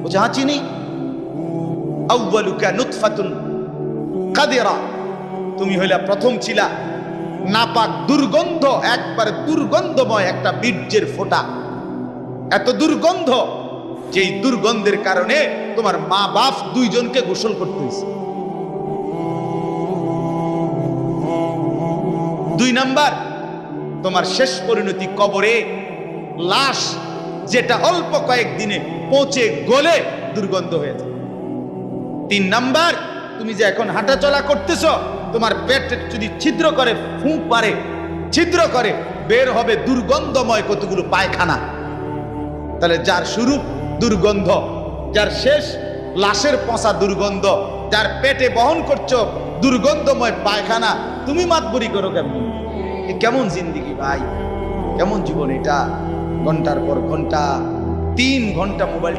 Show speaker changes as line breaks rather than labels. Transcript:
বলছে হ্যাঁ চিনি। আউয়ালুকা নুতফাতুন কাদিরা, তুমি হইলা প্রথম ছিলা নাপাক দুর্গন্ধ, একবারে দুর্গন্ধময় একটা বীর্যের ফোঁটা, এত দুর্গন্ধ যেই দুর্গন্ধের কারণে তোমার মা বাপ দুইজনকে গোসল করতে হয়েছে। 2 নাম্বার, তোমার শেষ পরিণতি কবরে, লাশ যেটা অল্প কয়েকদিনে পচে গলে দুর্গন্ধ হয়ে যায়। 3 নাম্বার, তুমি যে এখন হাঁটাচলা করতেছ, তোমার পেটে যদি ছিদ্র করে, ফুঁক পারে, ছিদ্র করে, বের হবে দুর্গন্ধময় কতগুলো পায়খানা। তাহলে যার শুরু দুর্গন্ধ, যার শেষ লাশের পচা দুর্গন্ধ, যার পেটে বহন করছো দুর্গন্ধময় পায়খানা, তুমি মাতবরি করো কেমন? কেমন জিন্দিগি ভাই, কেমন জীবন এটা? ঘন্টার পর ঘন্টা, 3 ঘন্টা মোবাইল